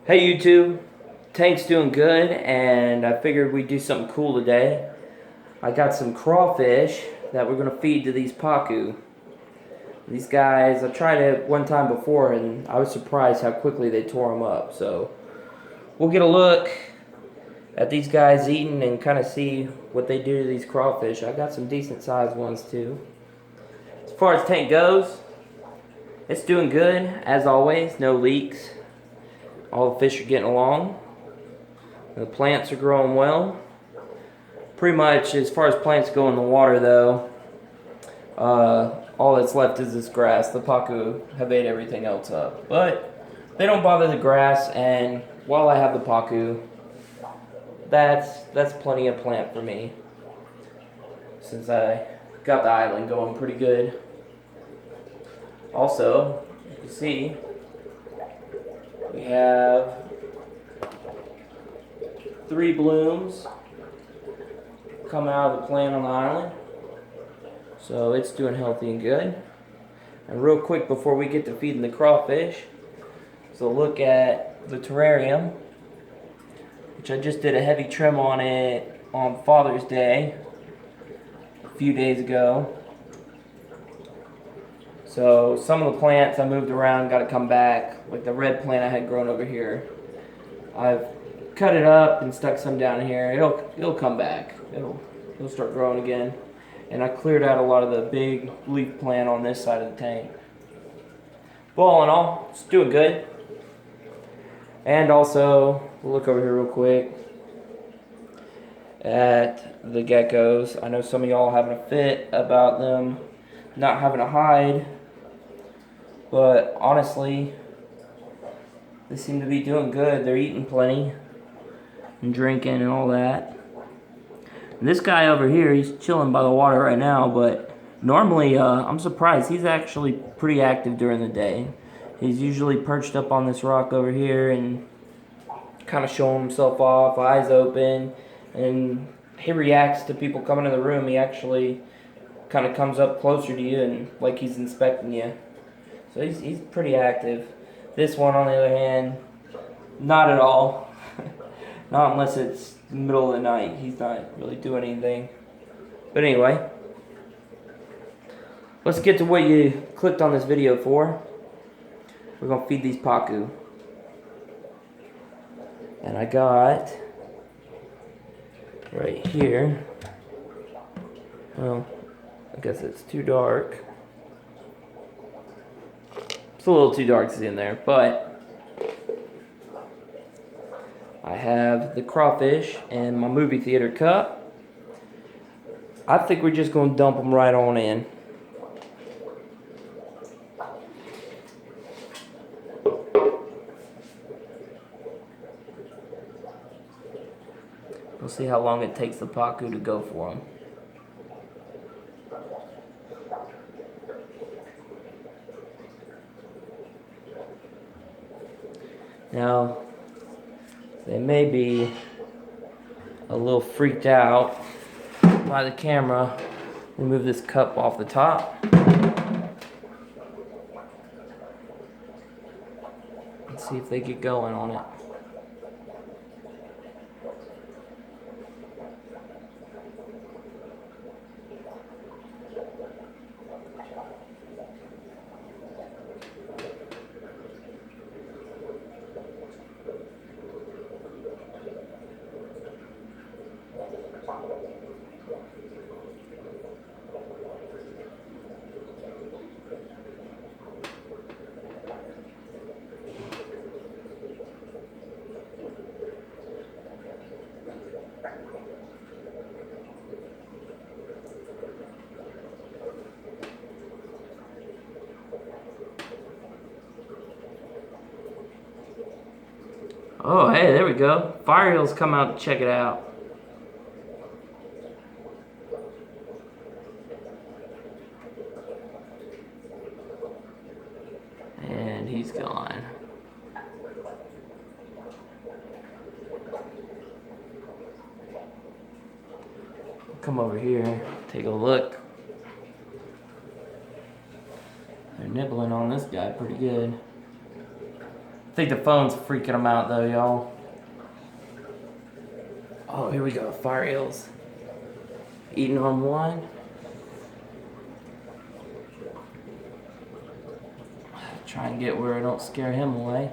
Hey YouTube, tank's doing good and I figured we'd do something cool today. I got some crawfish that we're going to feed to these pacu. These guys, I tried it one time before and I was surprised how quickly they tore them up. So we'll get a look at these guys eating and kind of see what they do to these crawfish. I got some decent sized ones too. As far as tank goes, it's doing good as always, no leaks. All the fish are getting along. The plants are growing well. Pretty much as far as plants go in the water though, all that's left is this grass. The pacu have ate everything else up. But they don't bother the grass, and while I have the pacu, that's plenty of plant for me. Since I got the island going pretty good. Also, you can see we have 3 blooms coming out of the plant on the island. So it's doing healthy and good. And real quick before we get to feeding the crawfish, so look at the terrarium, which I just did a heavy trim on it on Father's Day a few days ago. So some of the plants I moved around, got to come back. Like the red plant I had grown over here, I've cut it up and stuck some down here. It'll come back. It'll start growing again. And I cleared out a lot of the big leaf plant on this side of the tank. But all in all, it's doing good. And also, we'll look over here real quick at the geckos. I know some of y'all having a fit about them not having a hide. But honestly, they seem to be doing good. They're eating plenty and drinking and all that. And this guy over here, he's chilling by the water right now, but normally I'm surprised. He's actually pretty active during the day. He's usually perched up on this rock over here and kind of showing himself off, eyes open, and he reacts to people coming in the room. He actually kind of comes up closer to you and like he's inspecting you. So he's pretty active. This one, on the other hand, not at all. Not unless it's the middle of the night. He's not really doing anything. But anyway, let's get to what you clicked on this video for. We're going to feed these pacu. And I got, right here, well, I guess it's too dark. It's a little too dark to see in there, but I have the crawfish and my movie theater cup. I think we're just going to dump them right on in. We'll see how long it takes the pacu to go for them. Now, they may be a little freaked out by the camera. Remove this cup off the top. Let's see if they get going on it. Oh, hey, there we go. Fire eels come out to check it out. And he's gone. Come over here, take a look. They're nibbling on this guy pretty good. I think the phone's freaking them out though, y'all. Oh, here we go, fire eels. Eating on one. Try and get where I don't scare him away.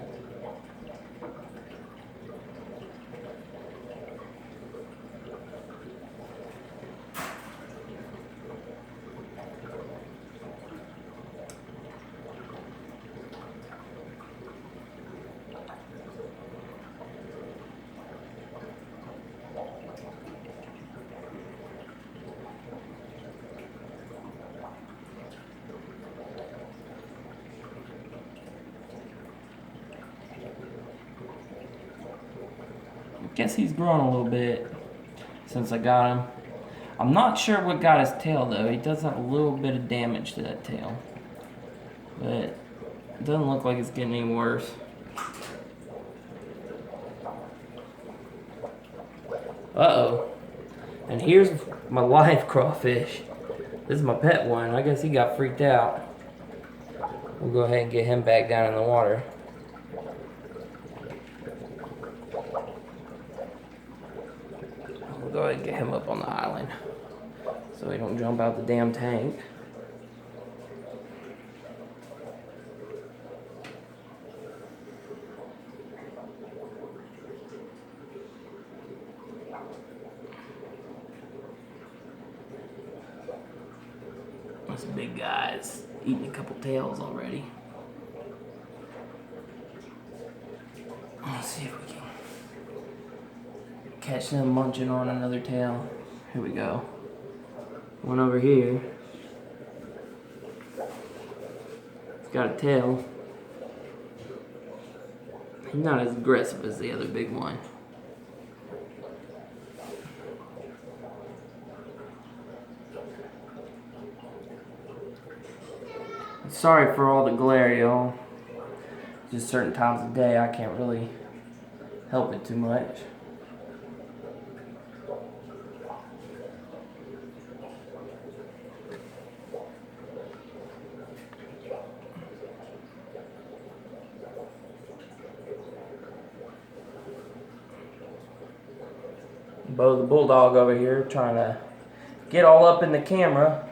Guess he's grown a little bit since I got him. I'm not sure what got his tail though. He does have a little bit of damage to that tail, but it doesn't look like it's getting any worse. Uh-oh. And here's my live crawfish. This is my pet one. I guess he got freaked out. We'll go ahead and get him back down in the water. We'll go ahead and get him up on the island so he don't jump out the damn tank. This big guy's eating a couple tails already. Let's see if we can catch them munching on another tail. Here we go. One over here. He's got a tail. He's not as aggressive as the other big one. Sorry for all the glare, y'all. Just certain times of day I can't really help it too much. Bo the bulldog over here trying to get all up in the camera.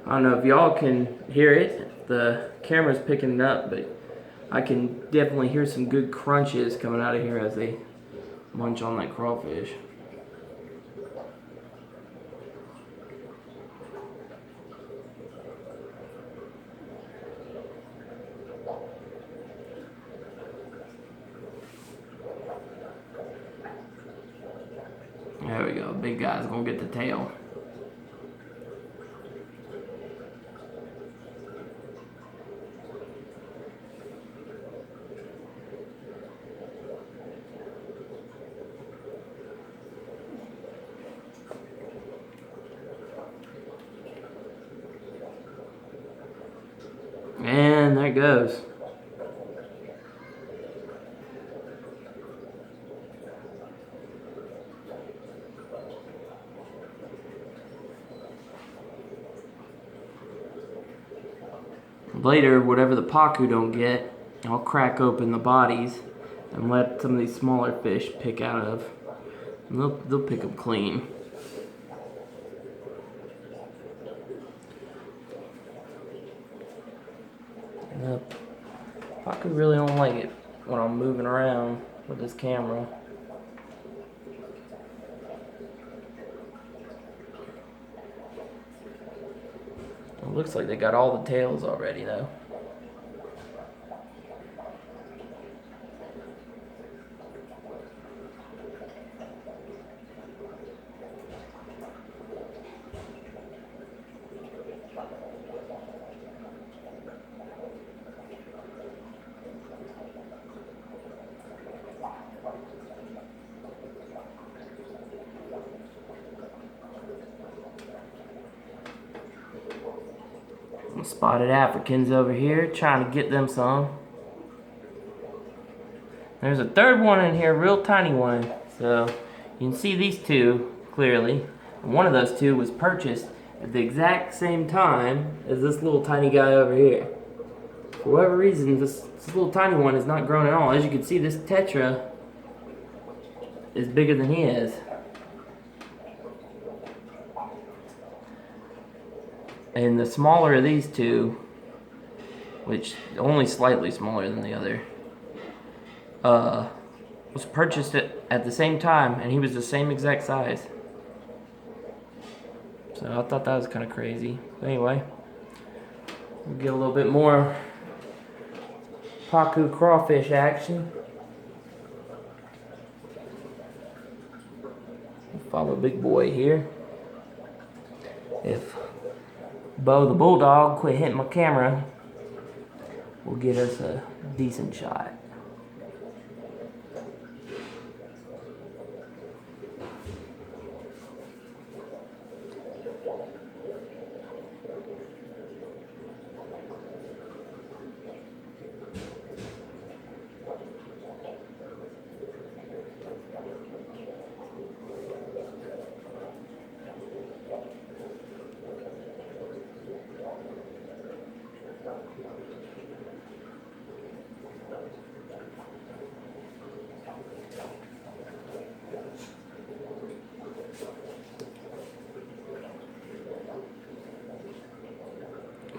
I don't know if y'all can hear it. The camera's picking it up, but I can definitely hear some good crunches coming out of here as they munch on that crawfish. There we go. Big guy's gonna get the tail. And there it goes. Later, whatever the pacu don't get, I'll crack open the bodies and let some of these smaller fish pick out of. And they'll pick them clean. The pacu really don't like it when I'm moving around with this camera. It looks like they got all the tails already though. Spotted Africans over here, trying to get them some. There's a third one in here, real tiny one. So You can see these two clearly. And one of those two was purchased at the exact same time as this little tiny guy over here. For whatever reason, this little tiny one is not grown at all. As you can see, this tetra is bigger than he is. And the smaller of these two, which only slightly smaller than the other, was purchased at the same time, and he was the same exact size. So I thought that was kind of crazy. But anyway, we'll get a little bit more pacu crawfish action. Follow Big Boy here. If Bo the Bulldog quit hitting my camera, we'll get us a decent shot.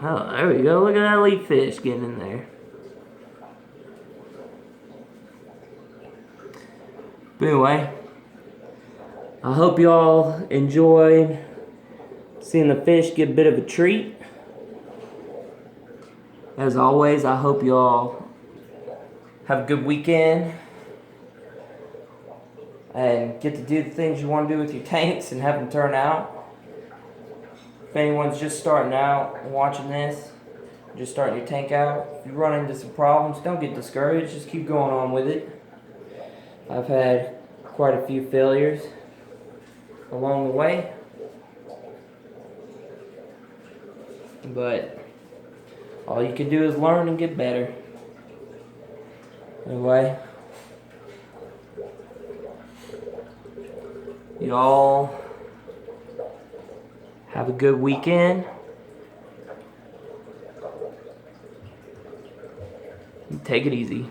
Oh, there we go. Look at that leaf fish getting in there. But anyway, I hope y'all enjoyed seeing the fish get a bit of a treat. As always, I hope y'all have a good weekend and get to do the things you want to do with your tanks and have them turn out. If anyone's just starting out and watching this, just starting your tank out, if you run into some problems, don't get discouraged, just keep going on with it. I've had quite a few failures along the way, but all you can do is learn and get better. Anyway, y'all have a good weekend. Take it easy.